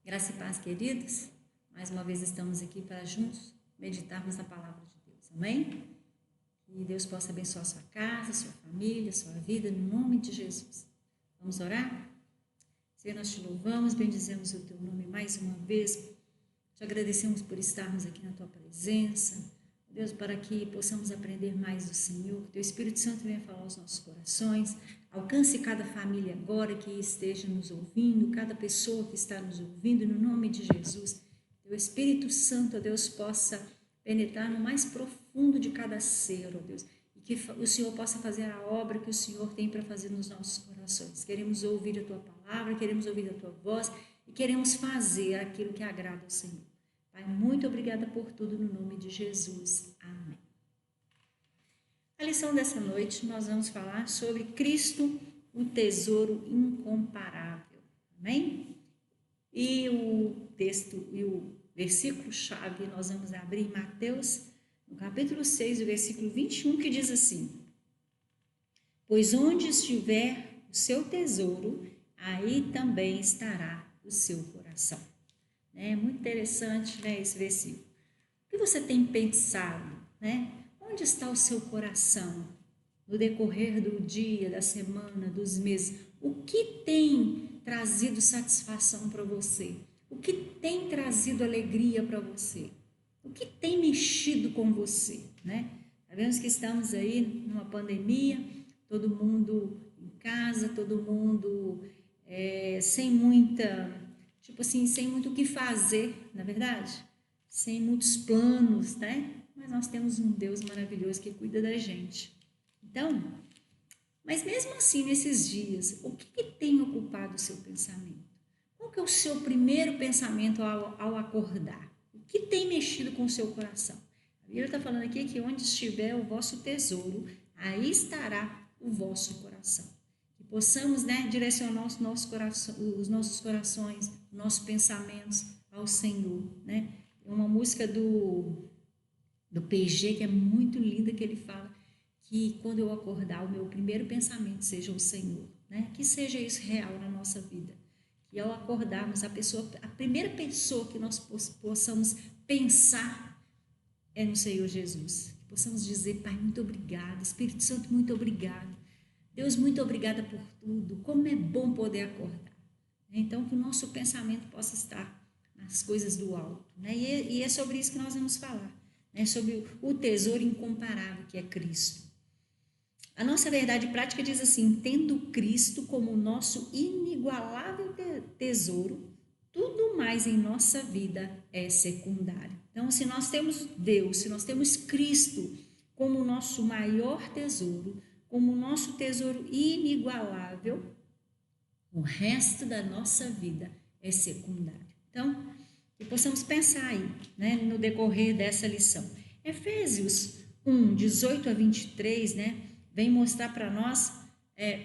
Graça e paz, queridos. Mais uma vez estamos aqui para juntos meditarmos na palavra de Deus. Amém? Que Deus possa abençoar a sua casa, sua família, sua vida, no nome de Jesus. Vamos orar? Senhor, nós te louvamos, bendizemos o teu nome mais uma vez. Te agradecemos por estarmos aqui na tua presença. Deus, para que possamos aprender mais do Senhor, que teu Espírito Santo venha falar aos nossos corações, alcance cada família agora que esteja nos ouvindo, cada pessoa que está nos ouvindo, no nome de Jesus. Teu Espírito Santo, ó Deus, possa penetrar no mais profundo de cada ser, ó Deus, e que o Senhor possa fazer a obra que o Senhor tem para fazer nos nossos corações. Queremos ouvir a tua palavra, queremos ouvir a tua voz e queremos fazer aquilo que agrada ao Senhor. Pai, muito obrigada por tudo no nome de Jesus. Amém. A lição dessa noite nós vamos falar sobre Cristo, o tesouro incomparável. Amém? E o texto e o versículo-chave nós vamos abrir em Mateus, no capítulo 6, o versículo 21, que diz assim: Pois onde estiver o seu tesouro, aí também estará o seu coração. É muito interessante, né, esse versículo. O que você tem pensado, né? Onde está o seu coração no decorrer do dia, da semana, dos meses? O que tem trazido satisfação para você? O que tem trazido alegria para você? O que tem mexido com você, né? Sabemos que estamos aí numa pandemia, todo mundo em casa, todo mundo sem muita... sem muito o que fazer, na verdade, sem muitos planos, né? Mas nós temos um Deus maravilhoso que cuida da gente. Então, mas mesmo assim, nesses dias, o que tem ocupado o seu pensamento? Qual que é o seu primeiro pensamento ao acordar? O que tem mexido com o seu coração? A Bíblia está falando aqui que onde estiver o vosso tesouro, aí estará o vosso coração. Que possamos, né, direcionar os nossos corações, nossos pensamentos ao Senhor, né? É uma música do PG que é muito linda, que ele fala que quando eu acordar, o meu primeiro pensamento seja o Senhor, né? Que seja isso real na nossa vida. Que ao acordarmos, a primeira pessoa que nós possamos pensar é no Senhor Jesus. Que possamos dizer: Pai, muito obrigado. Espírito Santo, muito obrigado. Deus, muito obrigada por tudo. Como é bom poder acordar. Então, que o nosso pensamento possa estar nas coisas do alto, né? E é sobre isso que nós vamos falar, né? Sobre o tesouro incomparável que é Cristo. A nossa verdade prática diz assim: tendo Cristo como nosso inigualável tesouro, tudo mais em nossa vida é secundário. Então, se nós temos Deus, se nós temos Cristo como nosso maior tesouro, como nosso tesouro inigualável, o resto da nossa vida é secundário. Então, que possamos pensar aí, né, no decorrer dessa lição. Efésios 1, 18 a 23, né, vem mostrar para nós,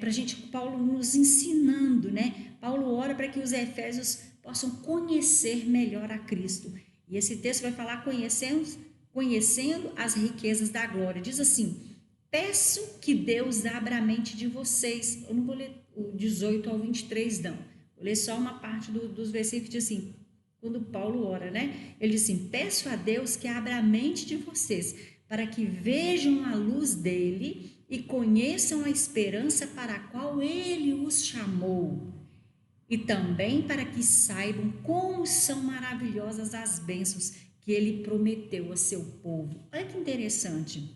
para a gente, Paulo nos ensinando, né? Paulo ora para que os efésios possam conhecer melhor a Cristo. E esse texto vai falar conhecendo as riquezas da glória. Diz assim: peço que Deus abra a mente de vocês. Eu não vou ler o 18 ao 23, não. Vou ler só uma parte dos versículos, diz assim, quando Paulo ora, né? Ele diz assim: peço a Deus que abra a mente de vocês, para que vejam a luz dele e conheçam a esperança para a qual ele os chamou. E também para que saibam como são maravilhosas as bênçãos que ele prometeu a seu povo. Olha que interessante.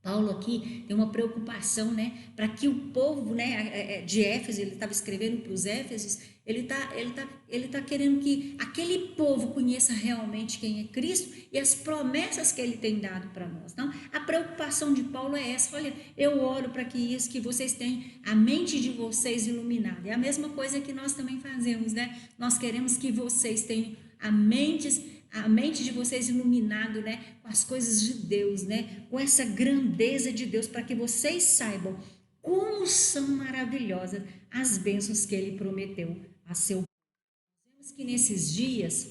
Paulo aqui tem uma preocupação, né, para que o povo, né, de Éfeso, ele estava escrevendo para os Éfesos, ele tá querendo que aquele povo conheça realmente quem é Cristo e as promessas que ele tem dado para nós. Então, a preocupação de Paulo é essa: olha, eu oro para que vocês tenham a mente de vocês iluminada. É a mesma coisa que nós também fazemos, né? Nós queremos que vocês tenham a mente de vocês iluminado, né, com as coisas de Deus, né, com essa grandeza de Deus, para que vocês saibam como são maravilhosas as bênçãos que ele prometeu a seu povo. Vemos que nesses dias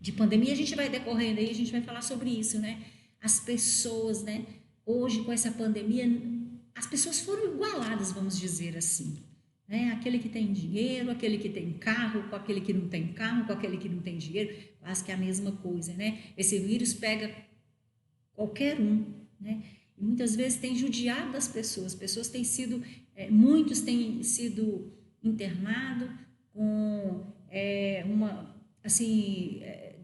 de pandemia, a gente vai decorrendo aí, a gente vai falar sobre isso, né? As pessoas, né, hoje com essa pandemia, as pessoas foram igualadas, vamos dizer assim. né? Aquele que tem dinheiro, aquele que tem carro, com aquele que não tem carro, com aquele que não tem dinheiro, quase que é a mesma coisa, né? Esse vírus pega qualquer um, né? E muitas vezes tem judiado das pessoas têm sido, muitos têm sido internados com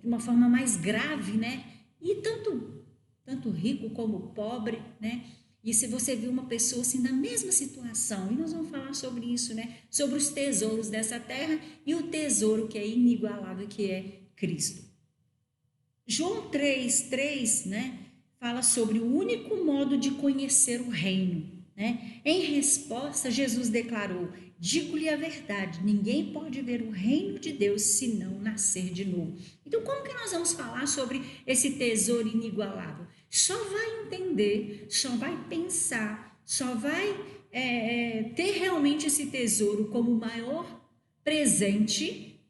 de uma forma mais grave, né? E tanto rico como pobre, né? E se você viu uma pessoa assim na mesma situação, e nós vamos falar sobre isso, né? Sobre os tesouros dessa terra e o tesouro que é inigualável, que é Cristo. João 3:3, né? Fala sobre o único modo de conhecer o reino, né? Em resposta, Jesus declarou: digo-lhe a verdade, ninguém pode ver o reino de Deus se não nascer de novo. Então, como que nós vamos falar sobre esse tesouro inigualável? Só vai entender, só vai pensar, só vai ter realmente esse tesouro como o maior presente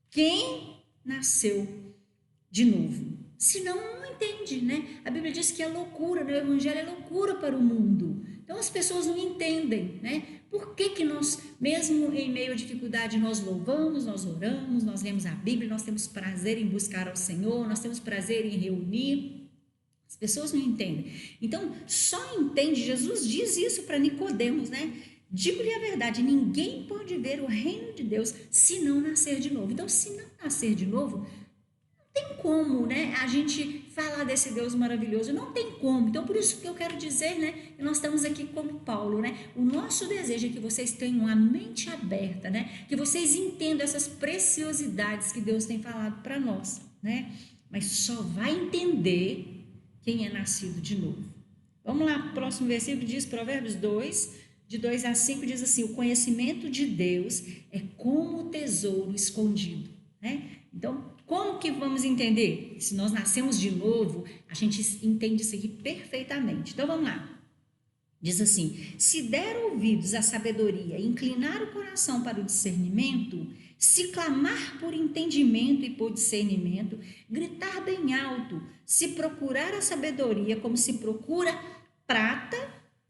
quem nasceu de novo. Senão não entende, né? A Bíblia diz que é loucura, né? O Evangelho é loucura para o mundo. Então as pessoas não entendem, né? Por que nós, mesmo em meio à dificuldade, nós louvamos, nós oramos, nós lemos a Bíblia, nós temos prazer em buscar ao Senhor, nós temos prazer em reunir. As pessoas não entendem. Então, só entende, Jesus diz isso para Nicodemos, né? Digo-lhe a verdade, ninguém pode ver o reino de Deus se não nascer de novo. Então, se não nascer de novo, tem como, né, a gente falar desse Deus maravilhoso, não tem como. Então, por isso que eu quero dizer, né, que nós estamos aqui como Paulo, né, o nosso desejo é que vocês tenham a mente aberta, né, que vocês entendam essas preciosidades que Deus tem falado para nós, né, mas só vai entender quem é nascido de novo. Vamos lá, próximo versículo diz, Provérbios 2, de 2 a 5, diz assim: o conhecimento de Deus é como o tesouro escondido, né? Então, como que vamos entender? Se nós nascemos de novo, a gente entende isso aqui perfeitamente. Então, vamos lá. Diz assim: se der ouvidos à sabedoria, inclinar o coração para o discernimento, se clamar por entendimento e por discernimento, gritar bem alto, se procurar a sabedoria como se procura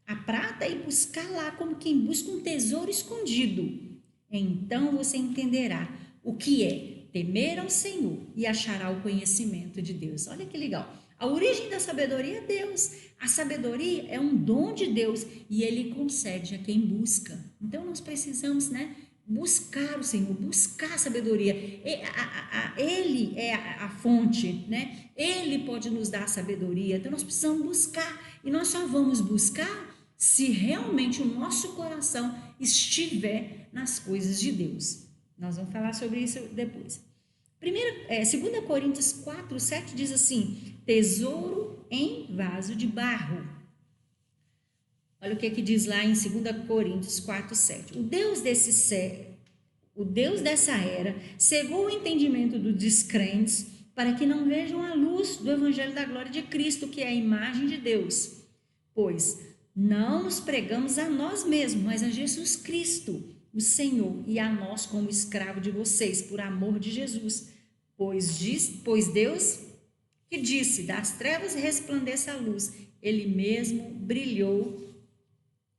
a prata e buscar lá como quem busca um tesouro escondido, então você entenderá o que é temer ao Senhor e achará o conhecimento de Deus. Olha que legal. A origem da sabedoria é Deus. A sabedoria é um dom de Deus e Ele concede a quem busca. Então nós precisamos, né, buscar o Senhor, buscar a sabedoria. Ele é a fonte, né? Ele pode nos dar a sabedoria. Então nós precisamos buscar. E nós só vamos buscar se realmente o nosso coração estiver nas coisas de Deus. Nós vamos falar sobre isso depois. 2 Coríntios 4:7 diz assim: tesouro em vaso de barro. Olha o que diz lá em 2 Coríntios 4:7. O Deus dessa era cegou o entendimento dos descrentes para que não vejam a luz do evangelho da glória de Cristo, que é a imagem de Deus. Pois não nos pregamos a nós mesmos, mas a Jesus Cristo, o Senhor, e a nós como escravo de vocês, por amor de Jesus. Pois Deus que disse, das trevas resplandeça a luz, Ele mesmo brilhou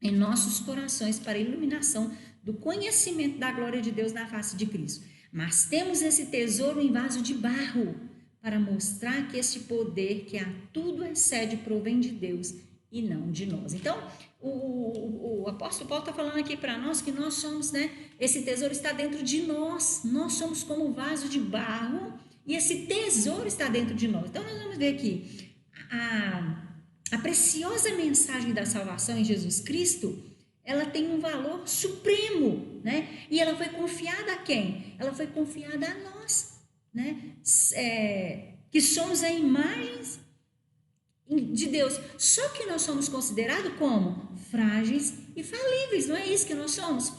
em nossos corações para a iluminação do conhecimento da glória de Deus na face de Cristo. Mas temos esse tesouro em vaso de barro, para mostrar que esse poder que a tudo excede provém de Deus e não de nós. Então, o apóstolo Paulo está falando aqui para nós que nós somos, né? Esse tesouro está dentro de nós. Nós somos como um vaso de barro e esse tesouro está dentro de nós. Então, nós vamos ver aqui a preciosa mensagem da salvação em Jesus Cristo. Ela tem um valor supremo, né? E ela foi confiada a quem? Ela foi confiada a nós, né? Que somos a imagem de Deus. Só que nós somos considerados como frágeis e falíveis, não é isso que nós somos?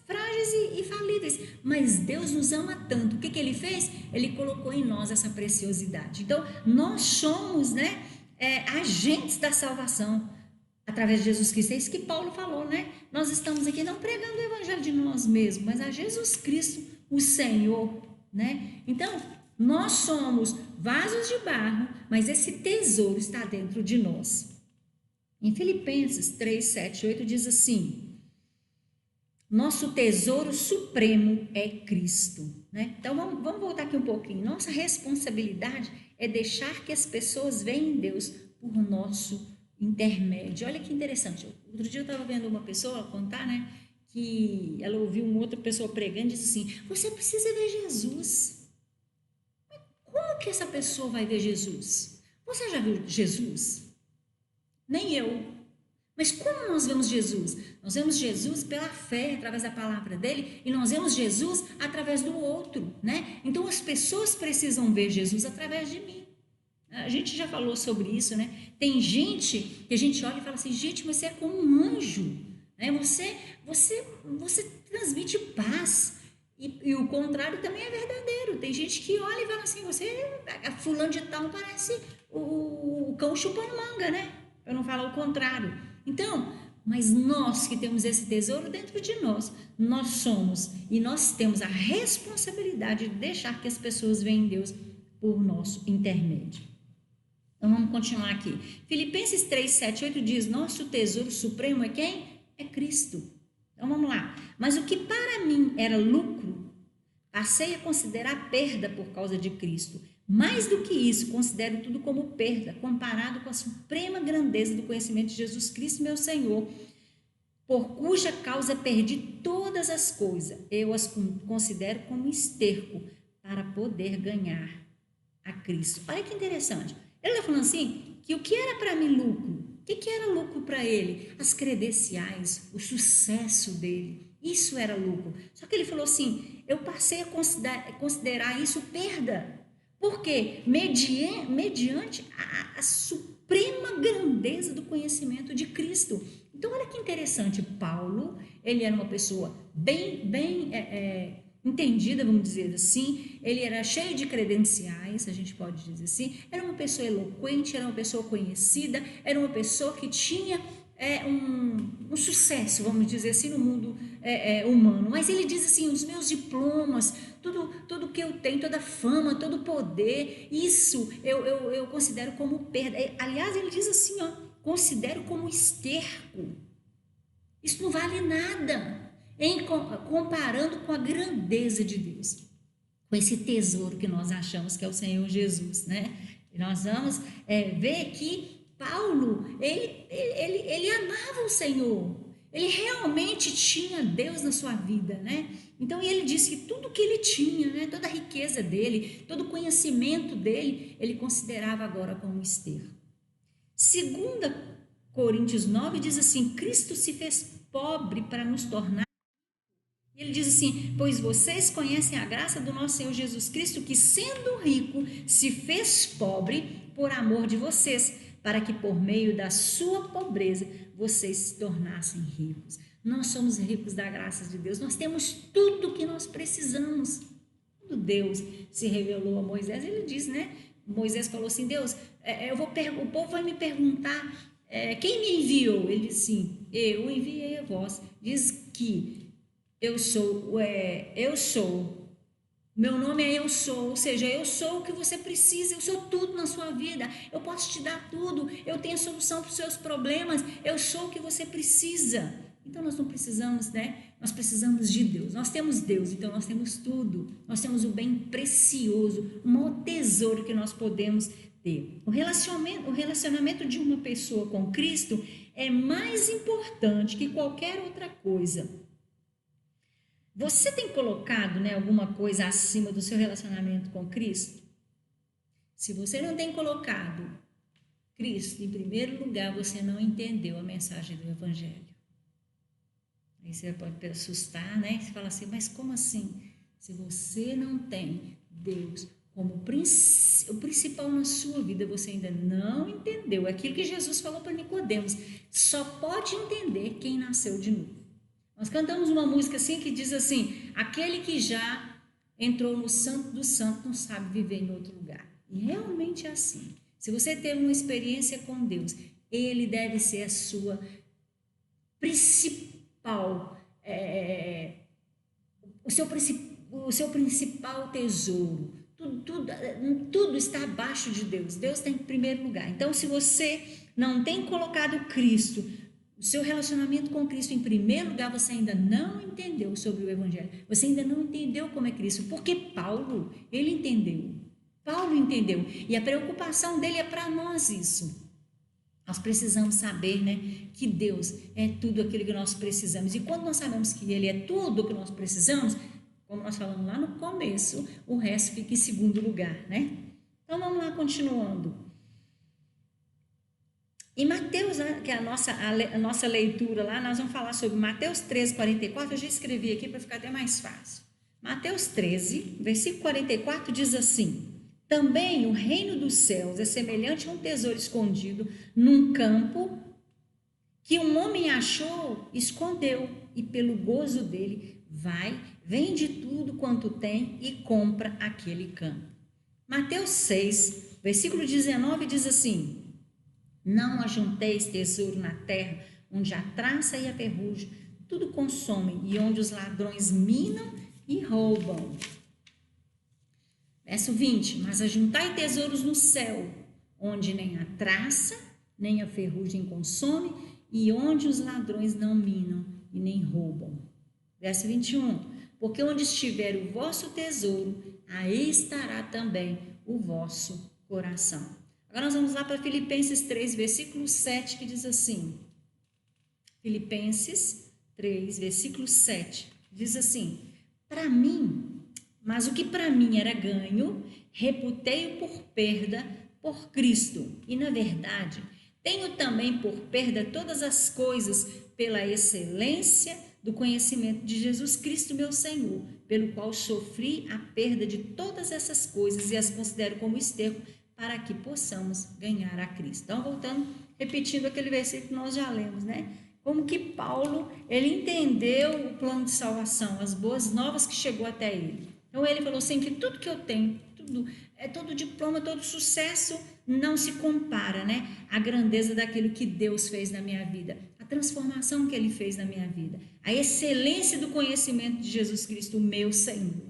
Frágeis e falíveis. Mas Deus nos ama tanto. O que Ele fez? Ele colocou em nós essa preciosidade. Então, nós somos, né, agentes da salvação através de Jesus Cristo. É isso que Paulo falou, né? Nós estamos aqui não pregando o evangelho de nós mesmos, mas a Jesus Cristo, o Senhor, né? Então, nós somos vasos de barro, mas esse tesouro está dentro de nós. Em Filipenses 3, 7, 8 diz assim: Nosso tesouro supremo é Cristo, né? Então vamos voltar aqui um pouquinho. Nossa responsabilidade é deixar que as pessoas vejam Deus por nosso intermédio. Olha que interessante. Outro dia eu estava vendo uma pessoa contar, né? Que ela ouviu uma outra pessoa pregando e disse assim: você precisa ver Jesus. Como que essa pessoa vai ver Jesus? Você já viu Jesus? Nem eu. Mas como nós vemos Jesus? Nós vemos Jesus pela fé, através da palavra dele, e nós vemos Jesus através do outro, né? Então as pessoas precisam ver Jesus através de mim. A gente já falou sobre isso, né? Tem gente que a gente olha e fala assim: gente, você é como um anjo, né? Você transmite paz. E o contrário também é verdadeiro. Tem gente que olha e fala assim: fulano de tal parece o cão chupando manga, né? Eu não falo o contrário. Então, mas nós que temos esse tesouro dentro de nós, nós somos e nós temos a responsabilidade de deixar que as pessoas vejam Deus por nosso intermédio. Então vamos continuar aqui. Filipenses 3, 7, 8 diz: nosso tesouro supremo é quem? É Cristo. Então vamos lá. Mas o que para mim era lucro, passei a considerar perda por causa de Cristo. Mais do que isso, considero tudo como perda, comparado com a suprema grandeza do conhecimento de Jesus Cristo, meu Senhor, por cuja causa perdi todas as coisas. Eu as considero como esterco para poder ganhar a Cristo. Olha que interessante. Ele está falando assim, que o que era para mim lucro? O que era lucro para ele? As credenciais, o sucesso dele. Isso era lucro. Só que ele falou assim, eu passei a considerar isso perda. Por quê? Mediante a suprema grandeza do conhecimento de Cristo. Então, olha que interessante. Paulo, ele era uma pessoa bem entendida, vamos dizer assim. Ele era cheio de credenciais, a gente pode dizer assim. Era uma pessoa eloquente, era uma pessoa conhecida, era uma pessoa que tinha um sucesso, vamos dizer assim, no mundo humano. Mas ele diz assim, os meus diplomas, tudo que eu tenho, toda fama, todo poder, isso eu considero como perda. Aliás, ele diz assim, ó, considero como esterco. Isso não vale nada comparando com a grandeza de Deus, com esse tesouro que nós achamos que é o Senhor Jesus, né? E nós vamos ver que Paulo, ele amava o Senhor, ele realmente tinha Deus na sua vida, né? Então ele disse que tudo que ele tinha, né, toda a riqueza dele, todo o conhecimento dele, ele considerava agora como esterco. 2 Coríntios 9 diz assim, Cristo se fez pobre para nos tornar. Ele diz assim, pois vocês conhecem a graça do nosso Senhor Jesus Cristo, que sendo rico, se fez pobre por amor de vocês, para que por meio da sua pobreza, vocês se tornassem ricos. Nós somos ricos da graça de Deus, nós temos tudo que nós precisamos. Quando Deus se revelou a Moisés, ele diz, né? Moisés falou assim, Deus, o povo vai me perguntar, quem me enviou? Ele disse assim, eu enviei a vós. Diz que eu sou, meu nome é eu sou, ou seja, eu sou o que você precisa, eu sou tudo na sua vida, eu posso te dar tudo, eu tenho a solução para os seus problemas, eu sou o que você precisa. Então nós não precisamos, né? Nós precisamos de Deus, nós temos Deus, então nós temos tudo, nós temos o bem precioso, o maior tesouro que nós podemos ter. O relacionamento de uma pessoa com Cristo é mais importante que qualquer outra coisa. Você tem colocado, né, alguma coisa acima do seu relacionamento com Cristo? Se você não tem colocado Cristo em primeiro lugar, você não entendeu a mensagem do Evangelho. Aí você pode assustar, né? Você fala assim, mas como assim? Se você não tem Deus como o principal na sua vida, você ainda não entendeu aquilo que Jesus falou para Nicodemos. Só pode entender quem nasceu de novo. Nós cantamos uma música assim que diz assim, aquele que já entrou no santo do santo não sabe viver em outro lugar. E realmente é assim. Se você teve uma experiência com Deus, Ele deve ser a sua principal, o seu principal tesouro. Tudo está abaixo de Deus. Deus está em primeiro lugar. Então, se você não tem colocado Cristo o seu relacionamento com Cristo, em primeiro lugar, você ainda não entendeu sobre o Evangelho. Você ainda não entendeu como é Cristo. Porque Paulo, ele entendeu. Paulo entendeu. E a preocupação dele é para nós isso. Nós precisamos saber, né, que Deus é tudo aquilo que nós precisamos. E quando nós sabemos que Ele é tudo o que nós precisamos, como nós falamos lá no começo, o resto fica em segundo lugar, né? Então vamos lá, continuando. Em Mateus, que é a nossa leitura lá, nós vamos falar sobre Mateus 13, 44. Eu já escrevi aqui para ficar até mais fácil. Mateus 13, versículo 44 diz assim: também o reino dos céus é semelhante a um tesouro escondido num campo que um homem achou, escondeu, e pelo gozo dele vai, vende tudo quanto tem e compra aquele campo. Mateus 6, versículo 19 diz assim: não ajunteis tesouro na terra, onde a traça e a ferrugem tudo consomem, e onde os ladrões minam e roubam. Verso 20, mas ajuntai tesouros no céu, onde nem a traça, nem a ferrugem consome, e onde os ladrões não minam e nem roubam. Verso 21, porque onde estiver o vosso tesouro, aí estará também o vosso coração. Agora nós vamos lá para Filipenses 3, versículo 7, que diz assim, Filipenses 3, versículo 7, diz assim, para mim, mas o que para mim era ganho, reputei-o por perda por Cristo. E na verdade, tenho também por perda todas as coisas pela excelência do conhecimento de Jesus Cristo, meu Senhor, pelo qual sofri a perda de todas essas coisas e as considero como esterco para que possamos ganhar a Cristo. Então, voltando, repetindo aquele versículo que nós já lemos, né? Como que Paulo, ele entendeu o plano de salvação, as boas novas que chegou até ele. Então ele falou assim, que tudo que eu tenho, todo diploma, todo sucesso não se compara, né, à grandeza daquilo que Deus fez na minha vida, a transformação que Ele fez na minha vida, a excelência do conhecimento de Jesus Cristo, o meu Senhor.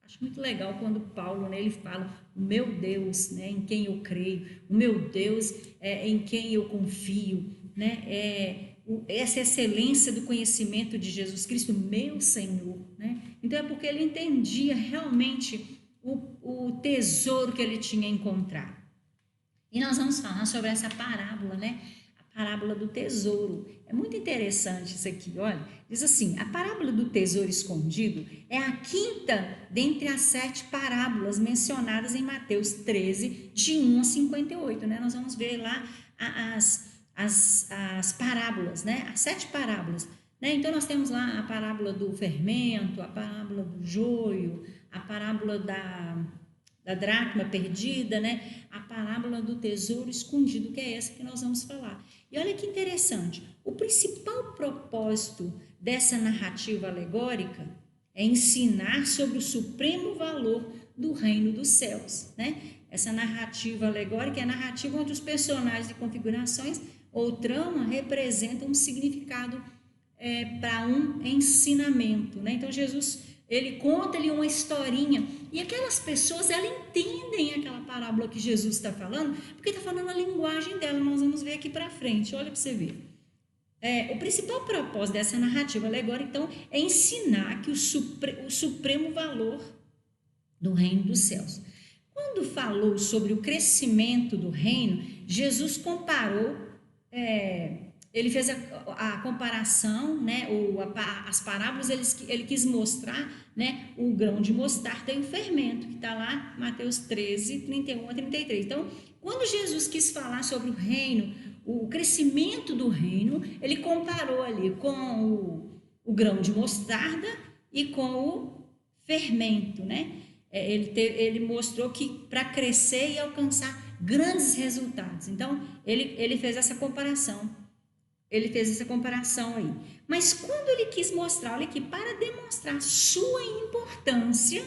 Acho muito legal quando Paulo, né, ele fala, o meu Deus, né, em quem eu creio, o meu Deus em quem eu confio, né, essa excelência do conhecimento de Jesus Cristo, meu Senhor, né? Então é porque ele entendia realmente o tesouro que ele tinha encontrado. E nós vamos falar sobre essa parábola, né? A parábola do tesouro. É muito interessante isso aqui, olha. Diz assim, a parábola do tesouro escondido é a quinta dentre as 7 parábolas mencionadas em Mateus 13, de 1 a 58, né? Nós vamos ver lá as parábolas, né? As 7 parábolas, né? Então nós temos lá a parábola do fermento, a parábola do joio, a parábola da dracma perdida, né? A parábola do tesouro escondido, que é essa que nós vamos falar. E olha que interessante, o principal propósito dessa narrativa alegórica é ensinar sobre o supremo valor do reino dos céus, né? Essa narrativa alegórica é a narrativa onde os personagens e configurações ou trama representam um significado para um ensinamento, né? Então Jesus, ele conta ali uma historinha e aquelas pessoas, elas entendem aquela parábola que Jesus está falando, porque está falando a linguagem dela. Nós vamos ver aqui para frente, olha para você ver. O principal propósito dessa narrativa alegórica, então, é ensinar que o supremo valor do reino dos céus. Quando falou sobre o crescimento do reino, Jesus comparou, ele fez a comparação, né, as parábolas, ele quis mostrar, né, o grão de mostarda e o fermento, que está lá, Mateus 13, 31 a 33. Então, quando Jesus quis falar sobre o reino, o crescimento do reino, ele comparou ali com o grão de mostarda e com o fermento, né? Ele mostrou que para crescer e alcançar grandes resultados. Então, ele fez essa comparação. Ele fez essa comparação aí. Mas quando ele quis mostrar, olha aqui, para demonstrar sua importância,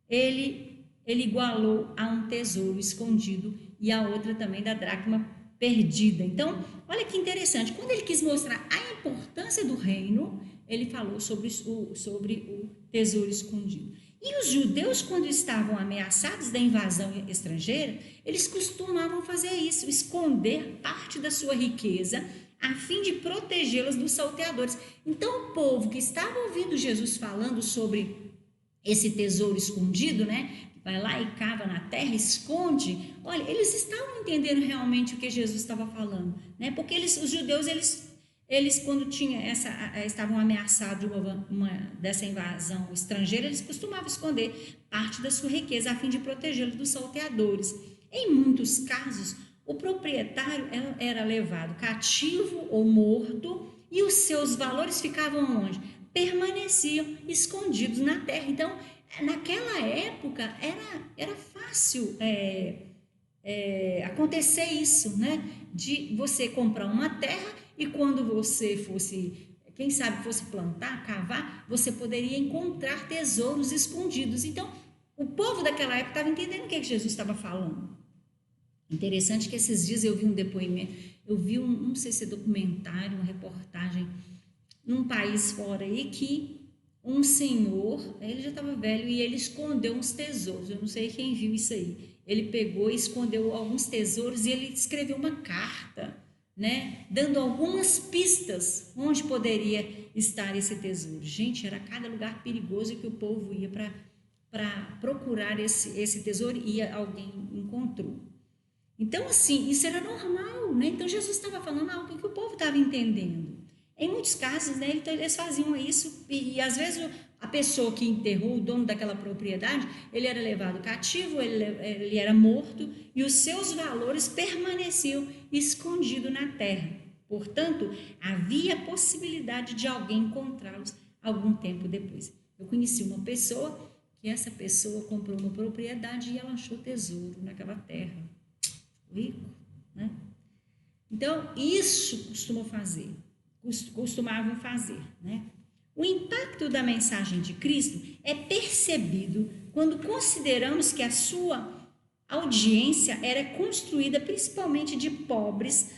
ele igualou a um tesouro escondido e a outra também da dracma perdida. Então, olha que interessante. Quando ele quis mostrar a importância do reino, ele falou sobre o tesouro escondido. E os judeus, quando estavam ameaçados da invasão estrangeira, eles costumavam fazer isso, esconder parte da sua riqueza a fim de protegê-las dos salteadores. Então, o povo que estava ouvindo Jesus falando sobre esse tesouro escondido, né? Vai lá e cava na terra, esconde. Olha, eles estavam entendendo realmente o que Jesus estava falando, né? Porque os judeus, eles quando estavam ameaçados dessa invasão estrangeira, eles costumavam esconder parte da sua riqueza a fim de protegê-los dos salteadores. Em muitos casos, o proprietário era levado cativo ou morto e os seus valores ficavam onde? Permaneciam escondidos na terra. Então, naquela época era fácil acontecer isso, né? De você comprar uma terra e quando você quem sabe fosse plantar, cavar, você poderia encontrar tesouros escondidos. Então, o povo daquela época estava entendendo o que Jesus estava falando. Interessante que esses dias eu vi um depoimento, eu vi não sei se é documentário, uma reportagem, num país fora aí que um senhor, ele já estava velho e ele escondeu uns tesouros, eu não sei quem viu isso aí, ele pegou e escondeu alguns tesouros e ele escreveu uma carta, né, dando algumas pistas onde poderia estar esse tesouro. Gente, era cada lugar perigoso que o povo ia para procurar esse tesouro e alguém encontrou. Então, assim, isso era normal, né? Então, Jesus estava falando algo que o povo estava entendendo. Em muitos casos, né, então, eles faziam isso e às vezes a pessoa que enterrou, o dono daquela propriedade, ele era levado cativo, ele era morto e os seus valores permaneciam escondidos na terra. Portanto, havia a possibilidade de alguém encontrá-los algum tempo depois. Eu conheci uma pessoa que essa pessoa comprou uma propriedade e ela achou tesouro naquela terra. Rico, né? Então, isso costumavam fazer, né? O impacto da mensagem de Cristo é percebido quando consideramos que a sua audiência era construída principalmente de pobres,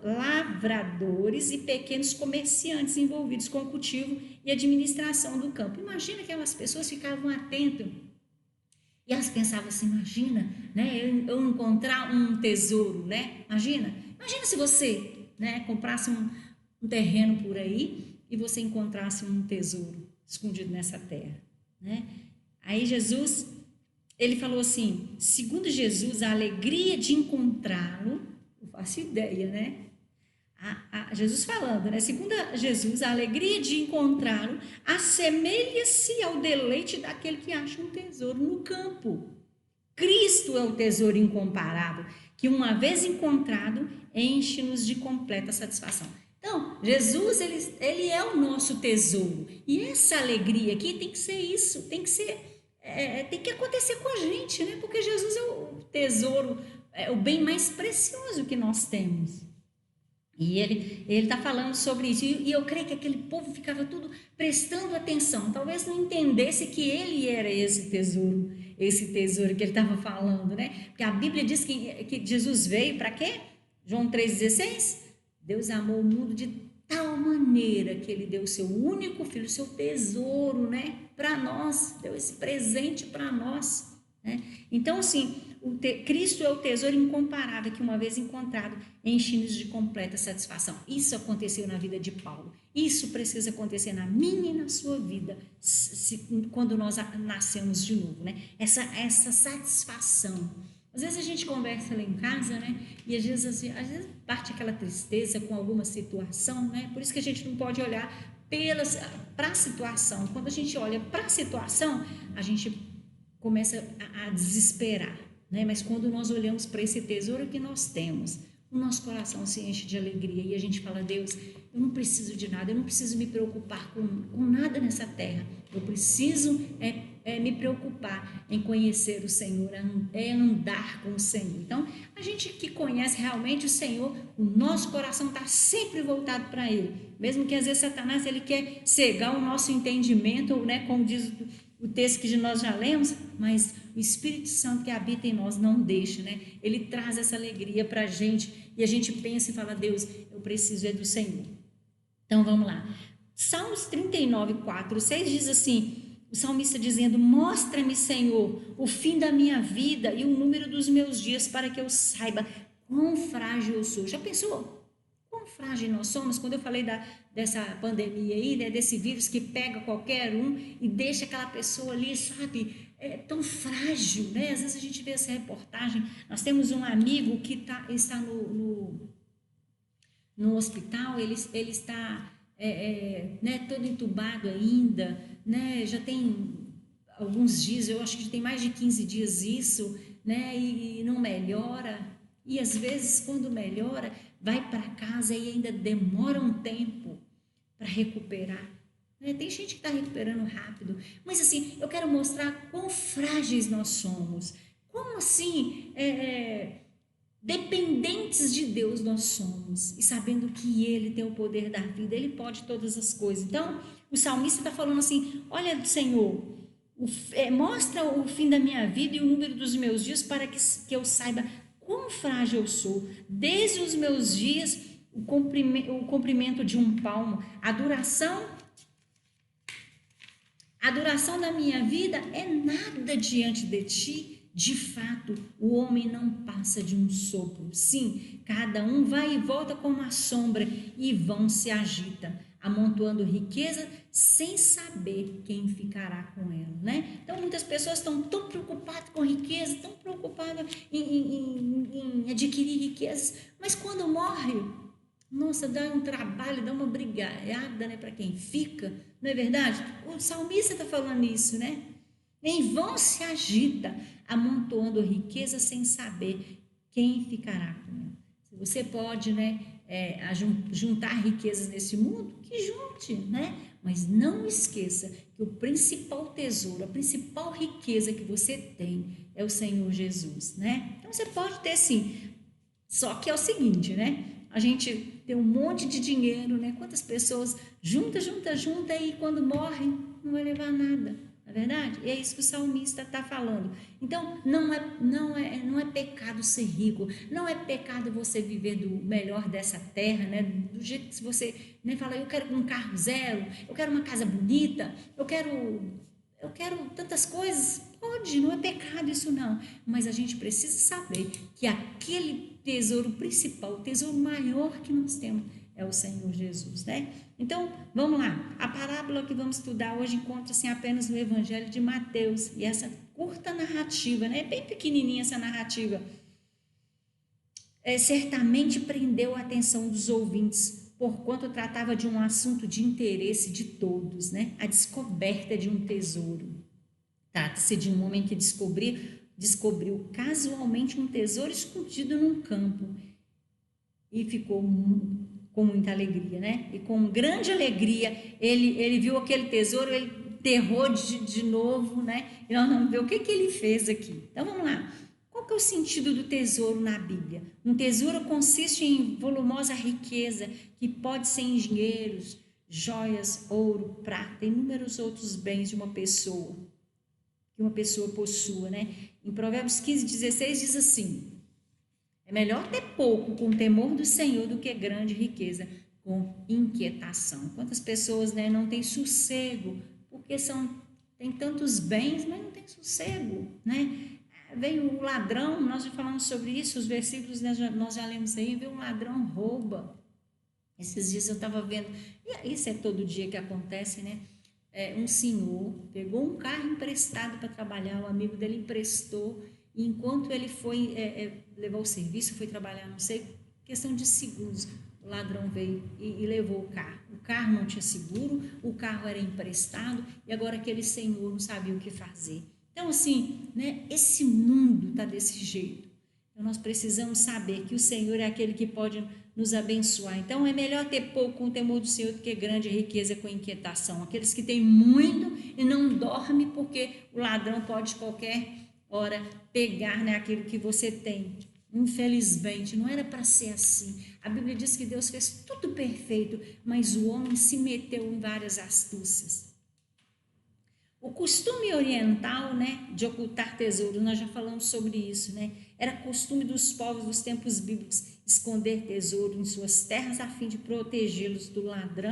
lavradores e pequenos comerciantes envolvidos com o cultivo e administração do campo. Imagina que aquelas pessoas ficavam atentas e elas pensavam assim, imagina, né, eu encontrar um tesouro, né? Imagina se você, né, comprasse um terreno por aí e você encontrasse um tesouro escondido nessa terra, né? Aí Jesus, ele falou assim, segundo Jesus, a alegria de encontrá-lo, eu faço ideia, né? Jesus falando, né? Segundo Jesus, a alegria de encontrá-lo assemelha-se ao deleite daquele que acha um tesouro no campo. Cristo é o tesouro incomparável, que uma vez encontrado, enche-nos de completa satisfação. Então, Jesus, ele é o nosso tesouro. E essa alegria aqui tem que ser isso, tem que acontecer com a gente, né? Porque Jesus é o tesouro, é o bem mais precioso que nós temos. E ele está falando sobre isso, e eu creio que aquele povo ficava tudo prestando atenção, talvez não entendesse que ele era esse tesouro que ele estava falando, né? Porque a Bíblia diz que Jesus veio para quê? João 3,16, Deus amou o mundo de tal maneira que ele deu o seu único filho, o seu tesouro, né? Para nós, deu esse presente para nós, né? Então, assim, Cristo é o tesouro incomparável que uma vez encontrado enche-nos de completa satisfação. Isso aconteceu na vida de Paulo. Isso precisa acontecer na minha e na sua vida quando nós nascemos de novo, né? Essa satisfação. Às vezes a gente conversa lá em casa, né? E às vezes parte aquela tristeza com alguma situação, né? Por isso que a gente não pode olhar para a situação. Quando a gente olha para a situação, a gente começa a desesperar, né? Mas quando nós olhamos para esse tesouro que nós temos, o nosso coração se enche de alegria e a gente fala, Deus, eu não preciso de nada, eu não preciso me preocupar com nada nessa terra, eu preciso me preocupar em conhecer o Senhor, andar com o Senhor. Então, a gente que conhece realmente o Senhor, o nosso coração está sempre voltado para Ele, mesmo que às vezes Satanás ele quer cegar o nosso entendimento, né, como diz o texto que nós já lemos, mas o Espírito Santo que habita em nós não deixa, né? Ele traz essa alegria para a gente e a gente pensa e fala, Deus, eu preciso do Senhor. Então vamos lá. Salmos 39, 4, 6 diz assim, o salmista dizendo, mostra-me, Senhor, o fim da minha vida e o número dos meus dias para que eu saiba quão frágil eu sou. Já pensou? quão frágil nós somos. Quando eu falei dessa pandemia aí, né, desse vírus que pega qualquer um e deixa aquela pessoa ali, sabe, tão frágil, né? Às vezes a gente vê essa reportagem. Nós temos um amigo que está no hospital, ele está né, todo entubado ainda, né? Já tem alguns dias, eu acho que já tem mais de 15 dias isso, né? E não melhora. E às vezes, quando melhora, vai para casa e ainda demora um tempo para recuperar. Tem gente que está recuperando rápido, mas assim, eu quero mostrar quão frágeis nós somos, como assim dependentes de Deus nós somos, e sabendo que Ele tem o poder da vida, Ele pode todas as coisas. Então, o salmista está falando assim: olha, Senhor, mostra o fim da minha vida e o número dos meus dias para que eu saiba quão frágil eu sou. Desde os meus dias, o comprimento de um palmo, a duração da minha vida é nada diante de ti. De fato, o homem não passa de um sopro. Sim, cada um vai e volta como a sombra, e vão se agita, amontoando riqueza sem saber quem ficará com ela, né? Então, muitas pessoas estão tão preocupadas com riqueza, tão preocupadas em adquirir riquezas, mas quando morre, nossa, dá um trabalho, dá uma brigada, né, para quem fica, não é verdade? O salmista está falando isso, né? Em vão se agita, amontoando riqueza sem saber quem ficará com ela. Se você pode, né, juntar riquezas nesse mundo, que junte, né? Mas não esqueça que o principal tesouro, a principal riqueza que você tem é o Senhor Jesus, né? Então você pode ter sim, só que é o seguinte, né? A gente tem um monte de dinheiro, né? Quantas pessoas junta e quando morrem não vai levar nada, não é verdade? E é isso que o salmista está falando. Então, não é pecado ser rico, não é pecado você viver do melhor dessa terra, né? Do jeito que você, né, fala, eu quero um carro zero, eu quero uma casa bonita, eu quero tantas coisas. Pode, não é pecado isso não, mas a gente precisa saber que aquele tesouro principal, o tesouro maior que nós temos é o Senhor Jesus, né? Então, vamos lá. A parábola que vamos estudar hoje encontra-se apenas no Evangelho de Mateus, e essa curta narrativa, né? É bem pequenininha essa narrativa, certamente prendeu a atenção dos ouvintes, porquanto tratava de um assunto de interesse de todos, né? A descoberta de um tesouro. Trata-se de um homem que descobriu casualmente um tesouro escondido num campo e ficou com muita alegria, né? E com grande alegria ele viu aquele tesouro, ele enterrou de novo, né? E nós vamos ver o que ele fez aqui. Então vamos lá. Qual que é o sentido do tesouro na Bíblia? Um tesouro consiste em volumosa riqueza que pode ser em dinheiros, joias, ouro, prata e inúmeros outros bens de uma pessoa, que uma pessoa possua, né? Em Provérbios 15:16 diz assim: é melhor ter pouco com temor do Senhor do que grande riqueza com inquietação. Quantas pessoas, né, não têm sossego porque tem tantos bens, mas não tem sossego, né? Veio o ladrão, nós já falamos sobre isso, os versículos nós já lemos aí, veio um ladrão, rouba. Esses dias eu estava vendo, e isso é todo dia que acontece, né? Um senhor pegou um carro emprestado para trabalhar, o amigo dele emprestou, e enquanto ele foi levar o serviço, foi trabalhar, não sei, questão de segundos, o ladrão veio e levou o carro. O carro não tinha seguro, o carro era emprestado, e agora aquele senhor não sabia o que fazer. Então, assim, né, esse mundo está desse jeito. Então, nós precisamos saber que o Senhor é aquele que pode nos abençoar. Então, é melhor ter pouco com o temor do Senhor do que grande riqueza com inquietação. Aqueles que têm muito e não dormem porque o ladrão pode qualquer hora pegar, né, aquilo que você tem. Infelizmente, não era para ser assim. A Bíblia diz que Deus fez tudo perfeito, mas o homem se meteu em várias astúcias. O costume oriental, né, de ocultar tesouros, nós já falamos sobre isso, né? Era costume dos povos dos tempos bíblicos esconder tesouro em suas terras a fim de protegê-los do ladrão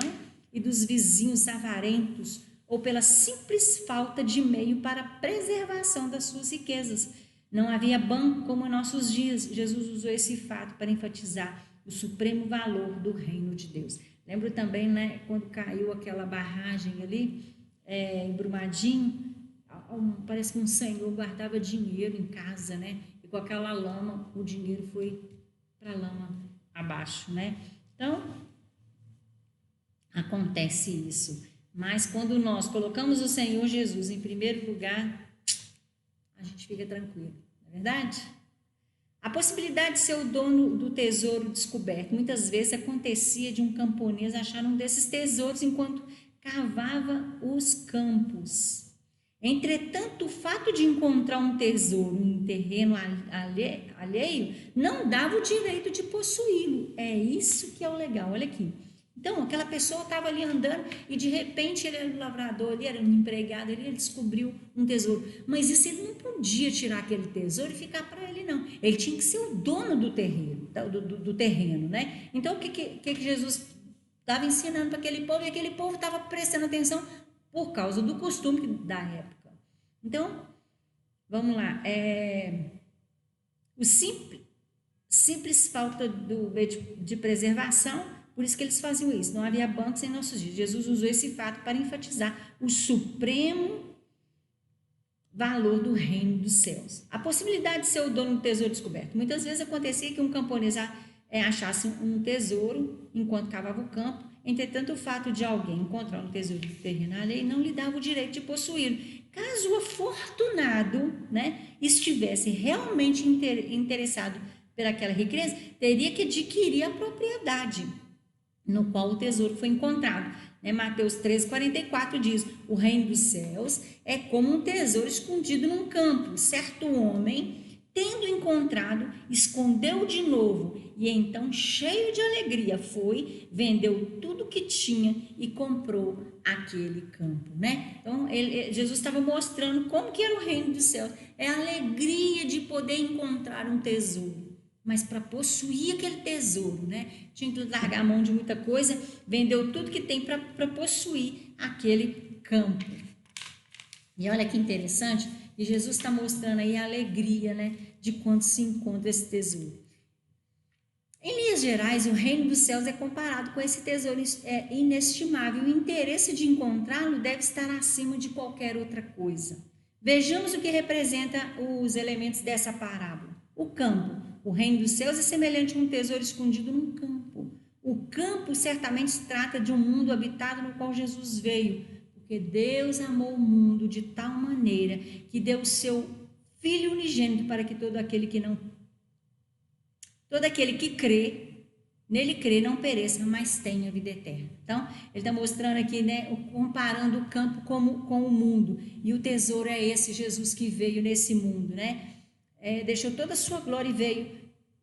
e dos vizinhos avarentos, ou pela simples falta de meio para a preservação das suas riquezas. Não havia banco como em nossos dias. Jesus usou esse fato para enfatizar o supremo valor do reino de Deus. Lembro também, né, quando caiu aquela barragem ali, em Brumadinho, parece que um senhor guardava dinheiro em casa, né? E com aquela lama, o dinheiro foi para a lama abaixo, né? Então, acontece isso. Mas quando nós colocamos o Senhor Jesus em primeiro lugar, a gente fica tranquilo, não é verdade? A possibilidade de ser o dono do tesouro descoberto muitas vezes acontecia de um camponês achar um desses tesouros enquanto cavava os campos. Entretanto, o fato de encontrar um tesouro em terreno alheio não dava o direito de possuí-lo. É isso que é o legal, olha aqui. Então, aquela pessoa estava ali andando e de repente ele era um lavrador, ele era um empregado, ele descobriu um tesouro. Mas isso ele não podia tirar aquele tesouro e ficar para ele, não. Ele tinha que ser o dono do terreno, do terreno, né? Então, o que Jesus estava ensinando para aquele povo? E aquele povo estava prestando atenção por causa do costume da época. Então, vamos lá. O simples falta de preservação, por isso que eles faziam isso. Não havia bancos em nossos dias. Jesus usou esse fato para enfatizar o supremo valor do reino dos céus. A possibilidade de ser o dono do tesouro descoberto. Muitas vezes acontecia que um camponês achasse um tesouro enquanto cavava o campo. Entretanto, o fato de alguém encontrar um tesouro do terreno alheio não lhe dava o direito de possuí-lo. Caso o afortunado, né, estivesse realmente interessado por aquela riqueza, teria que adquirir a propriedade no qual o tesouro foi encontrado. Mateus 13,44 diz: o reino dos céus é como um tesouro escondido num campo. Certo homem, tendo encontrado, escondeu de novo, e então, cheio de alegria, foi, vendeu tudo que tinha e comprou aquele campo, né? Então, Jesus estava mostrando como que era o reino dos céus. É a alegria de poder encontrar um tesouro. Mas para possuir aquele tesouro, né? Tinha que largar a mão de muita coisa, vendeu tudo que tem para possuir aquele campo. E olha que interessante, e Jesus está mostrando aí a alegria, né, de quando se encontra esse tesouro. Em linhas gerais, o reino dos céus é comparado com esse tesouro inestimável. O interesse de encontrá-lo deve estar acima de qualquer outra coisa. Vejamos o que representa os elementos dessa parábola. O campo. O reino dos céus é semelhante a um tesouro escondido num campo. O campo certamente se trata de um mundo habitado no qual Jesus veio, porque Deus amou o mundo de tal maneira que deu o seu Filho unigênito para que todo aquele que nele crê, não pereça, mas tenha vida eterna. Então, ele está mostrando aqui, né, comparando o campo com o mundo. E o tesouro é esse Jesus que veio nesse mundo, né? Deixou toda a sua glória e veio,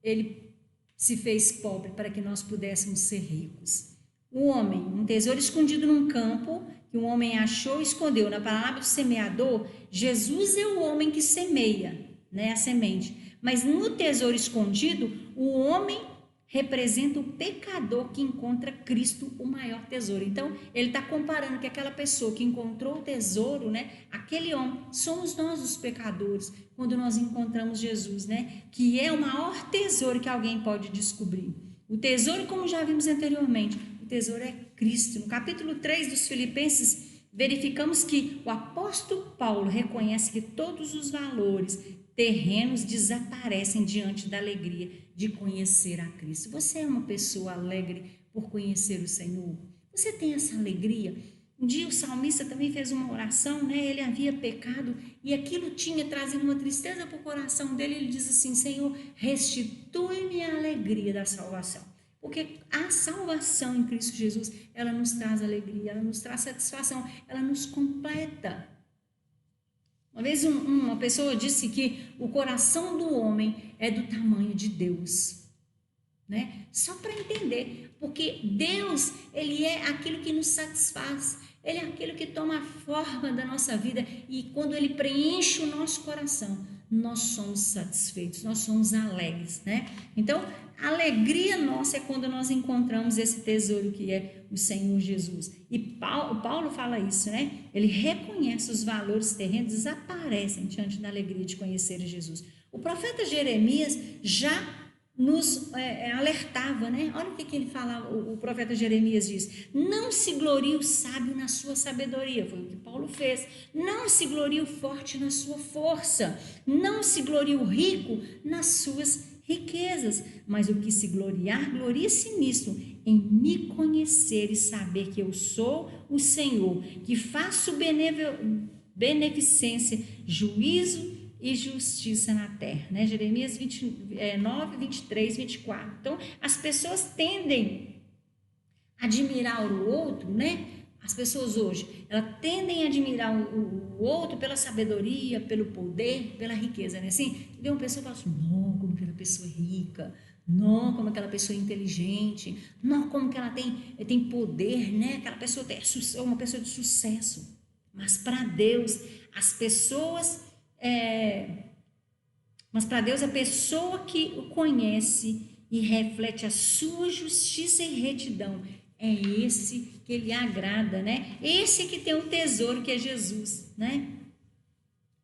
ele se fez pobre para que nós pudéssemos ser ricos. O homem, um tesouro escondido num campo, que um homem achou e escondeu. Na palavra do semeador, Jesus é o homem que semeia, né, a semente. Mas no tesouro escondido, o homem representa o pecador que encontra Cristo, o maior tesouro. Então, ele está comparando que aquela pessoa que encontrou o tesouro, né, aquele homem, somos nós os pecadores, quando nós encontramos Jesus, né, que é o maior tesouro que alguém pode descobrir. O tesouro, como já vimos anteriormente, o tesouro é Cristo. No capítulo 3 dos Filipenses, verificamos que o apóstolo Paulo reconhece que todos os valores terrenos desaparecem diante da alegria de conhecer a Cristo. Você é uma pessoa alegre por conhecer o Senhor? Você tem essa alegria? Um dia o salmista também fez uma oração, né? Ele havia pecado e aquilo tinha trazido uma tristeza para o coração dele. Ele diz assim: Senhor, restitui-me a alegria da salvação. Porque a salvação em Cristo Jesus, ela nos traz alegria, ela nos traz satisfação, ela nos completa. Uma vez uma pessoa disse que o coração do homem é do tamanho de Deus, né? Só para entender, porque Deus, ele é aquilo que nos satisfaz, ele é aquilo que toma a forma da nossa vida e quando ele preenche o nosso coração, nós somos satisfeitos, nós somos alegres, né? Então, a alegria nossa é quando nós encontramos esse tesouro que é o Senhor Jesus. E Paulo fala isso, né? Ele reconhece os valores terrenos, desaparecem diante da alegria de conhecer Jesus. O profeta Jeremias já nos alertava, né? Olha o que ele fala, o profeta Jeremias diz: não se glorie o sábio na sua sabedoria, foi o que Paulo fez. Não se glorie o forte na sua força, não se glorie o rico nas suas riquezas, mas o que se gloriar, glorie-se nisso, em me conhecer e saber que eu sou o Senhor, que faço beneficência, juízo e justiça na terra, né? Jeremias 29, 23, 24. Então, as pessoas tendem a admirar o outro, né? As pessoas hoje, elas tendem a admirar o outro pela sabedoria, pelo poder, pela riqueza, né? Assim, tem uma pessoa que fala assim, não, como aquela pessoa é rica, não, como aquela pessoa é inteligente, não, como que ela tem poder, né? Aquela pessoa é uma pessoa de sucesso. Mas para Deus, as pessoas... Mas para Deus, a pessoa que o conhece e reflete a sua justiça e retidão, é esse que ele agrada, né? Esse que tem o tesouro, que é Jesus, né?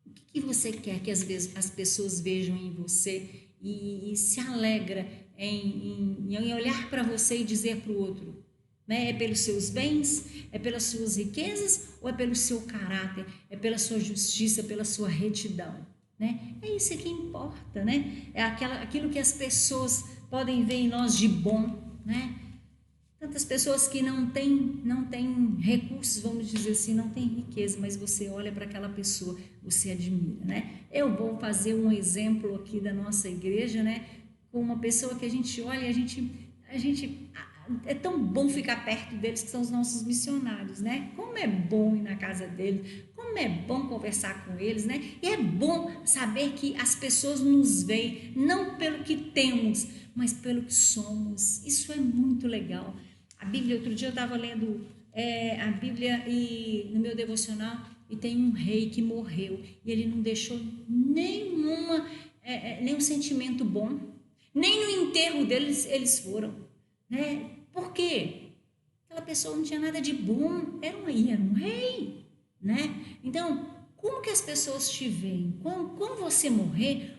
O que você quer que às vezes as pessoas vejam em você e se alegra em olhar para você e dizer para o outro? Né? É pelos seus bens? É pelas suas riquezas? Ou é pelo seu caráter? É pela sua justiça, pela sua retidão? Né? É isso que importa, né? É aquilo que as pessoas podem ver em nós de bom, né? Tantas pessoas que não têm recursos, vamos dizer assim, não têm riqueza, mas você olha para aquela pessoa, você admira, né? Eu vou fazer um exemplo aqui da nossa igreja, né? Com uma pessoa que a gente olha e a gente é tão bom ficar perto deles, que são os nossos missionários, né? Como é bom ir na casa deles, como é bom conversar com eles, né? E é bom saber que as pessoas nos veem, não pelo que temos, mas pelo que somos. Isso é muito legal. A Bíblia, outro dia eu estava lendo a Bíblia e no meu devocional, e tem um rei que morreu, e ele não deixou nenhum sentimento bom, nem no enterro deles eles foram, né? Por quê? Aquela pessoa não tinha nada de bom, era um rei, né? Então, como que as pessoas te veem? Quando você morrer,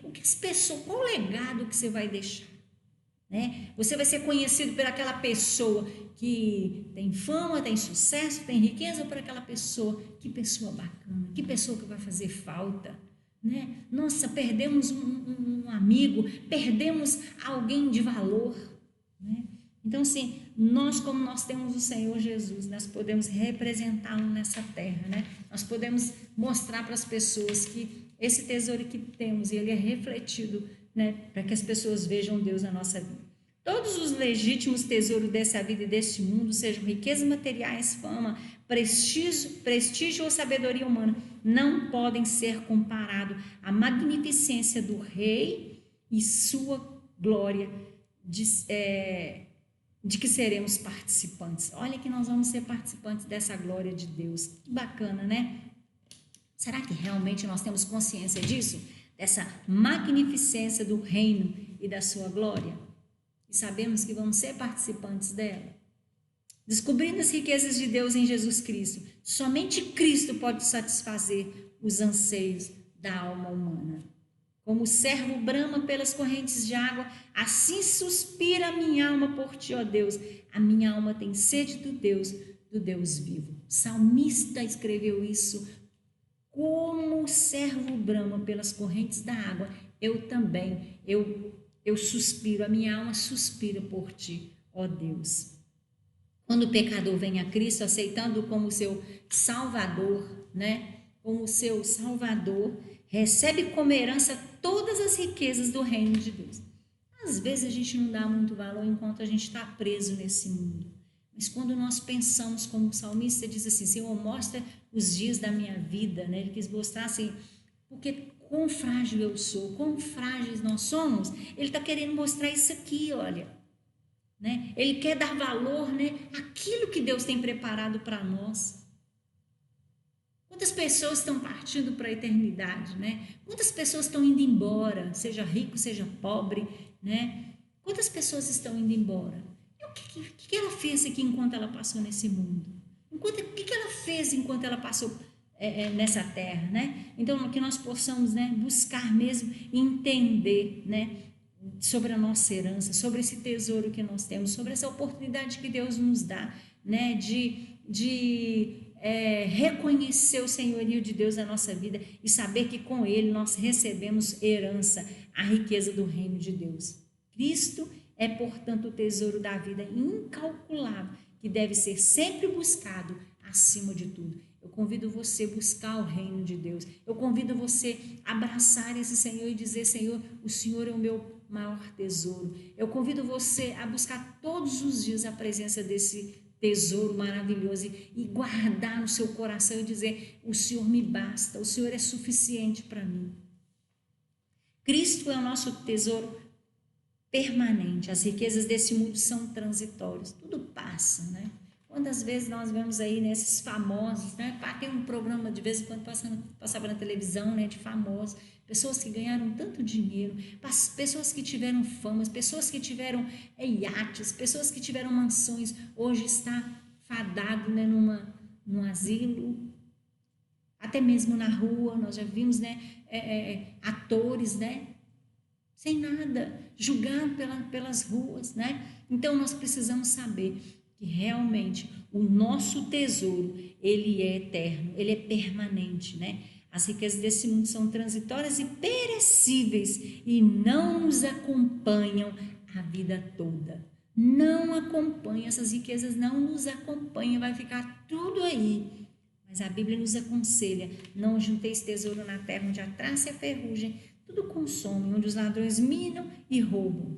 qual o legado que você vai deixar? Né? Você vai ser conhecido por aquela pessoa que tem fama, tem sucesso, tem riqueza, ou por aquela pessoa, que pessoa bacana, que pessoa que vai fazer falta, né? Nossa, perdemos um amigo, perdemos alguém de valor, né? Então, assim, como nós temos o Senhor Jesus, nós podemos representá-lo nessa terra, né? Nós podemos mostrar para as pessoas que esse tesouro que temos, ele é refletido, né? Para que as pessoas vejam Deus na nossa vida. Todos os legítimos tesouros dessa vida e deste mundo, sejam riquezas materiais, fama, prestígio ou sabedoria humana, não podem ser comparados à magnificência do Rei e sua glória de que seremos participantes. Olha que nós vamos ser participantes dessa glória de Deus. Que bacana, né? Será que realmente nós temos consciência disso? Dessa magnificência do reino e da sua glória? E sabemos que vamos ser participantes dela? Descobrindo as riquezas de Deus em Jesus Cristo, somente Cristo pode satisfazer os anseios da alma humana. Como o servo brama pelas correntes de água, assim suspira a minha alma por ti, ó Deus. A minha alma tem sede do Deus vivo. O salmista escreveu isso. Como o servo brama pelas correntes da água, eu também, eu suspiro, a minha alma suspira por ti, ó Deus. Quando o pecador vem a Cristo, aceitando como seu Salvador, né? Como seu Salvador, recebe como herança todas as riquezas do reino de Deus. Às vezes a gente não dá muito valor enquanto a gente está preso nesse mundo. Mas quando nós pensamos, como o salmista diz assim, Senhor, mostra os dias da minha vida, né? Ele quis mostrar assim, porque quão frágil eu sou, quão frágeis nós somos. Ele está querendo mostrar isso aqui, olha. Né? Ele quer dar valor, né, àquilo que Deus tem preparado para nós. Quantas pessoas estão partindo para a eternidade, né? Quantas pessoas estão indo embora, seja rico, seja pobre, né? Quantas pessoas estão indo embora? E o que ela fez aqui enquanto ela passou nesse mundo? O que ela fez enquanto ela passou nessa terra, né? Então, que nós possamos, né, buscar mesmo entender, né, sobre a nossa herança, sobre esse tesouro que nós temos, sobre essa oportunidade que Deus nos dá, né, de reconhecer o senhorio de Deus na nossa vida e saber que com Ele nós recebemos herança, a riqueza do reino de Deus. Cristo é, portanto, o tesouro da vida incalculável, que deve ser sempre buscado acima de tudo. Eu convido você a buscar o reino de Deus. Eu convido você a abraçar esse Senhor e dizer: Senhor, o Senhor é o meu maior tesouro. Eu convido você a buscar todos os dias a presença desse tesouro maravilhoso e guardar no seu coração e dizer: o Senhor me basta, o Senhor é suficiente para mim. Cristo é o nosso tesouro permanente. As riquezas desse mundo são transitórias, tudo passa, né? Quantas vezes nós vemos aí nesses famosos, né? Tem um programa de vez em quando passava na televisão, né, de famosos, pessoas que ganharam tanto dinheiro, pessoas que tiveram fama, pessoas que tiveram iates, pessoas que tiveram mansões, hoje está fadado, né, num asilo, até mesmo na rua. Nós já vimos, né, atores, né, sem nada, julgado pelas ruas, né? Então nós precisamos saber que realmente o nosso tesouro, ele é eterno, ele é permanente, né? As riquezas desse mundo são transitórias e perecíveis e não nos acompanham a vida toda. Não acompanha, essas riquezas não nos acompanham, vai ficar tudo aí. Mas a Bíblia nos aconselha: não junteis tesouro na terra, onde a traça e a ferrugem tudo consome, onde os ladrões minam e roubam.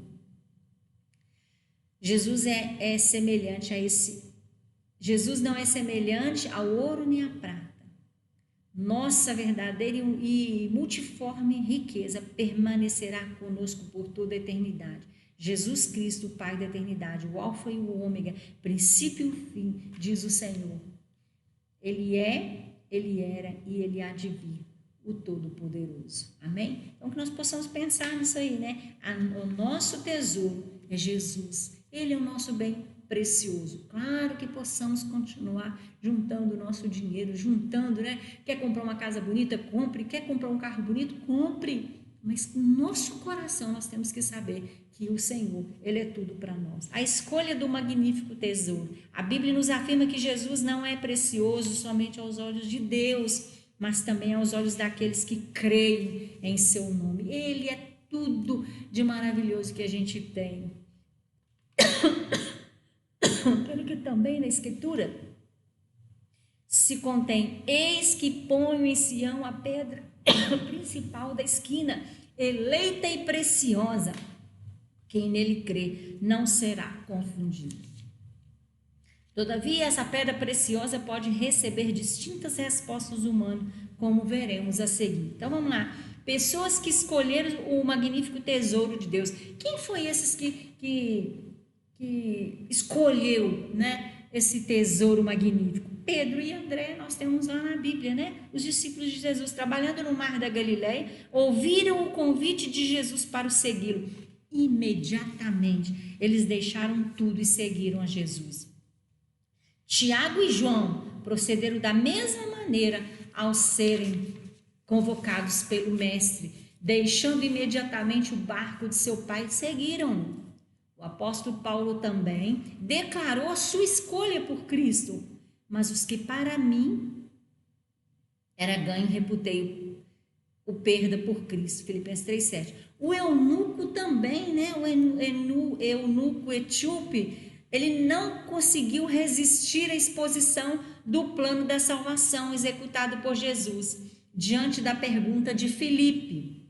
Jesus é semelhante a esse. Jesus não é semelhante ao ouro nem à prata. Nossa verdadeira e multiforme riqueza permanecerá conosco por toda a eternidade. Jesus Cristo, o Pai da eternidade, o Alfa e o Ômega, princípio e o fim, diz o Senhor. Ele é, Ele era e Ele há de vir, o Todo-Poderoso. Amém? Então que nós possamos pensar nisso aí, né? O nosso tesouro é Jesus. Ele é o nosso bem precioso. Claro que possamos continuar juntando o nosso dinheiro, juntando, né? Quer comprar uma casa bonita? Compre. Quer comprar um carro bonito? Compre. Mas no nosso coração nós temos que saber que o Senhor, Ele é tudo para nós. A escolha do magnífico tesouro. A Bíblia nos afirma que Jesus não é precioso somente aos olhos de Deus, mas também aos olhos daqueles que creem em seu nome. Ele é tudo de maravilhoso que a gente tem. Pelo que também na Escritura se contém: eis que ponho em Sião a pedra principal da esquina, eleita e preciosa. Quem nele crê não será confundido. Todavia, essa pedra preciosa pode receber distintas respostas humanas, como veremos a seguir. Então vamos lá. Pessoas que escolheram o magnífico tesouro de Deus. Quem foi esses que escolheu, né, esse tesouro magnífico? Pedro e André, nós temos lá na Bíblia, né? Os discípulos de Jesus, trabalhando no mar da Galileia, ouviram o convite de Jesus para o segui-lo. Imediatamente, eles deixaram tudo e seguiram a Jesus. Tiago e João procederam da mesma maneira ao serem convocados pelo mestre, deixando imediatamente o barco de seu pai, seguiram-no. O apóstolo Paulo também declarou a sua escolha por Cristo. Mas os que para mim era ganho, reputei o perda por Cristo. Filipenses 3,7. O eunuco também, né? O eunuco etíope, ele não conseguiu resistir à exposição do plano da salvação executado por Jesus, diante da pergunta de Filipe.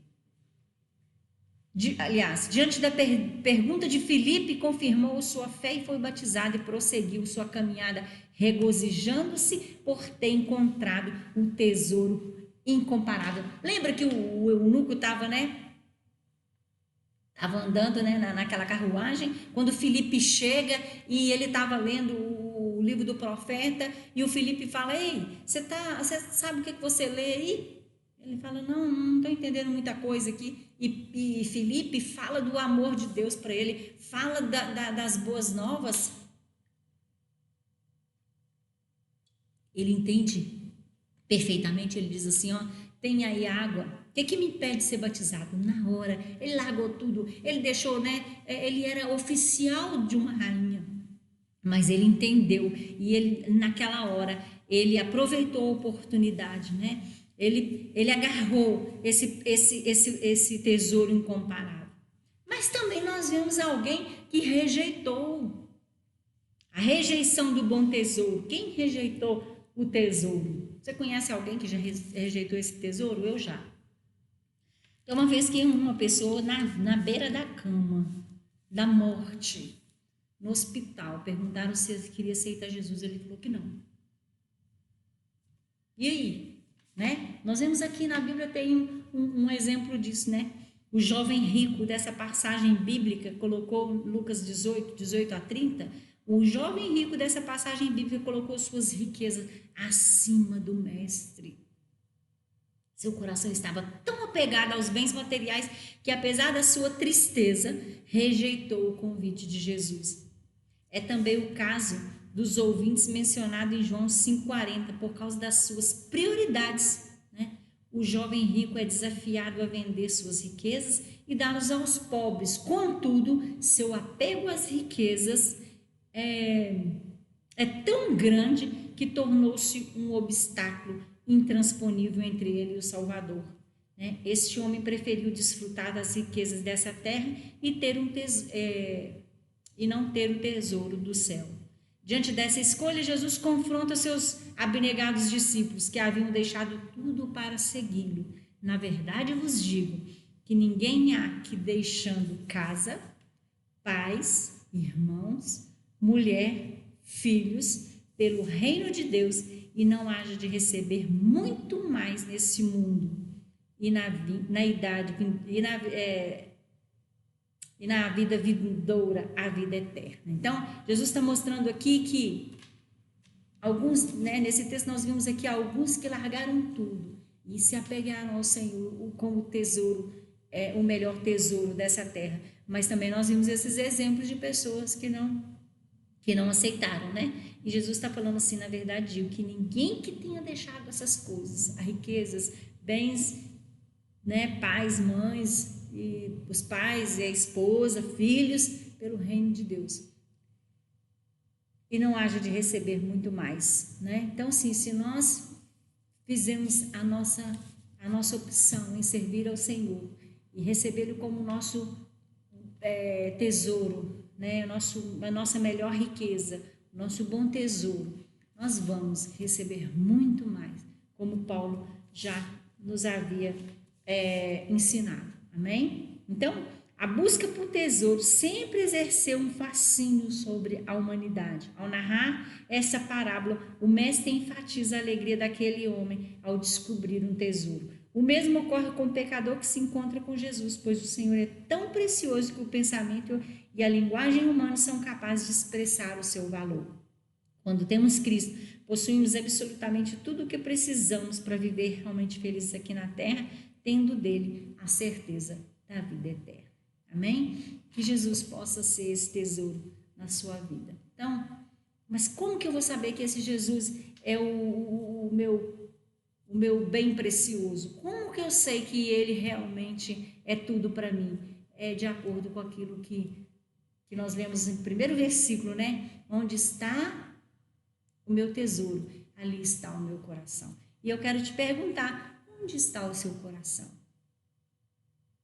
Diante da pergunta de Filipe, confirmou sua fé e foi batizado e prosseguiu sua caminhada, regozijando-se por ter encontrado um tesouro incomparável. Lembra que o eunuco estava, né? Estava andando, né, naquela carruagem, quando Filipe chega e ele estava lendo o livro do profeta, e o Filipe fala: ei, você sabe o que você lê aí? Ele fala: não estou entendendo muita coisa aqui. E Filipe fala do amor de Deus para ele, fala das boas novas. Ele entende perfeitamente. Ele diz assim: ó, tem aí água. O que me impede de ser batizado? Na hora, ele largou tudo, ele deixou, né? Ele era oficial de uma rainha, mas ele entendeu e ele, naquela hora, ele aproveitou a oportunidade, né? Ele agarrou esse tesouro incomparável. Mas também nós vemos alguém que rejeitou. A rejeição do bom tesouro. Quem rejeitou o tesouro? Você conhece alguém que já rejeitou esse tesouro? Eu já. Então, uma vez que uma pessoa na beira da cama, da morte, no hospital, perguntaram se ele queria aceitar Jesus, ele falou que não. E aí? Né? Nós vemos aqui na Bíblia, tem um exemplo disso, né? O jovem rico dessa passagem bíblica colocou Lucas 18 a 30, o jovem rico dessa passagem bíblica colocou suas riquezas acima do mestre. Seu coração estava tão apegado aos bens materiais que, apesar da sua tristeza, rejeitou o convite de Jesus. É também o caso dos ouvintes mencionado em João 5,40, por causa das suas prioridades, né? O jovem rico é desafiado a vender suas riquezas e dá-las aos pobres. Contudo, seu apego às riquezas é tão grande que tornou-se um obstáculo intransponível entre ele e o Salvador. Né? Este homem preferiu desfrutar das riquezas dessa terra e não ter o tesouro do céu. Diante dessa escolha, Jesus confronta seus abnegados discípulos que haviam deixado tudo para segui-lo. Na verdade, eu vos digo que ninguém há que, deixando casa, pais, irmãos, mulher, filhos, pelo reino de Deus, e não haja de receber muito mais nesse mundo e na vida vindoura, a vida eterna. Então, Jesus está mostrando aqui que alguns, né, nesse texto nós vimos aqui alguns que largaram tudo e se apegaram ao Senhor como tesouro, o melhor tesouro dessa terra. Mas também nós vimos esses exemplos de pessoas que não aceitaram, né? E Jesus está falando assim, na verdade, digo que ninguém que tenha deixado essas coisas, as riquezas, bens, né, pais, mães, e os pais e a esposa, filhos, pelo reino de Deus, e não haja de receber muito mais, né? Então, assim, se nós fizermos a nossa opção em servir ao Senhor e recebê-lo como nosso tesouro, né? A nossa melhor riqueza, nosso bom tesouro, nós vamos receber muito mais, como Paulo já nos havia ensinado. Amém? Então, a busca por tesouro sempre exerceu um fascínio sobre a humanidade. Ao narrar essa parábola, o mestre enfatiza a alegria daquele homem ao descobrir um tesouro. O mesmo ocorre com o pecador que se encontra com Jesus, pois o Senhor é tão precioso que o pensamento e a linguagem humana são capazes de expressar o seu valor. Quando temos Cristo, possuímos absolutamente tudo o que precisamos para viver realmente felizes aqui na terra, tendo dele a certeza da vida eterna. Amém? Que Jesus possa ser esse tesouro na sua vida. Então, mas como que eu vou saber que esse Jesus é o meu bem precioso? Como que eu sei que ele realmente é tudo para mim? É de acordo com aquilo que nós lemos no primeiro versículo, né? Onde está o meu tesouro, ali está o meu coração. E eu quero te perguntar, onde está o seu coração?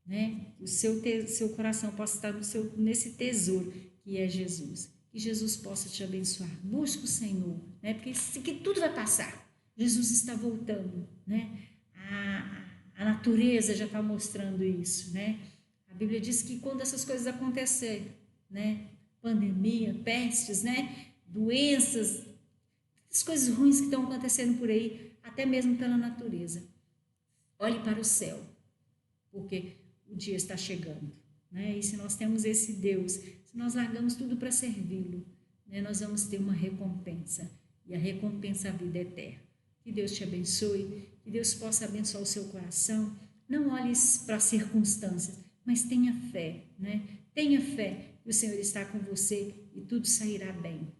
Né? O seu coração possa estar nesse tesouro que é Jesus. Que Jesus possa te abençoar. Busque o Senhor, né? Porque tudo vai passar. Jesus está voltando, né? A natureza já está mostrando isso, né? A Bíblia diz que quando essas coisas acontecerem, né? Pandemia, pestes, né? Doenças, as coisas ruins que estão acontecendo por aí, até mesmo pela natureza. Olhe para o céu, porque o dia está chegando, né? E se nós temos esse Deus, se nós largamos tudo para servi-lo, né? Nós vamos ter uma recompensa, e a recompensa é a vida eterna. Que Deus te abençoe, que Deus possa abençoar o seu coração. Não olhe para as circunstâncias, mas tenha fé, né? Tenha fé que o Senhor está com você e tudo sairá bem.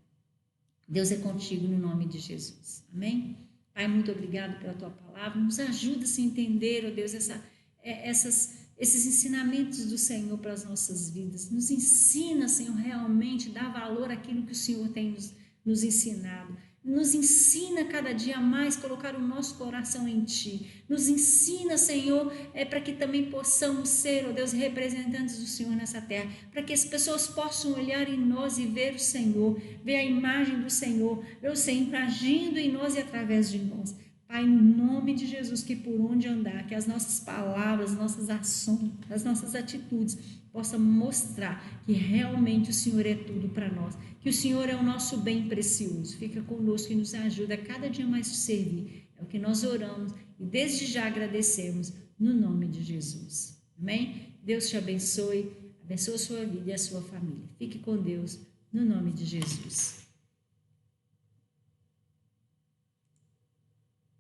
Deus é contigo no nome de Jesus. Amém? Pai, muito obrigado pela tua palavra. Nos ajuda a entender, ó Deus, esses ensinamentos do Senhor para as nossas vidas. Nos ensina, Senhor, realmente dar valor àquilo que o Senhor tem nos ensinado. Nos ensina cada dia mais colocar o nosso coração em Ti. Nos ensina, Senhor, para que também possamos ser, ó Deus, representantes do Senhor nessa terra. Para que as pessoas possam olhar em nós e ver o Senhor, ver a imagem do Senhor, ver o Senhor agindo em nós e através de nós. Pai, em nome de Jesus, que por onde andar, que as nossas palavras, nossas ações, as nossas atitudes possam mostrar que realmente o Senhor é tudo para nós, que o Senhor é o nosso bem precioso. Fica conosco e nos ajuda a cada dia mais te servir. É o que nós oramos e desde já agradecemos no nome de Jesus. Amém? Deus te abençoe, abençoe a sua vida e a sua família. Fique com Deus no nome de Jesus.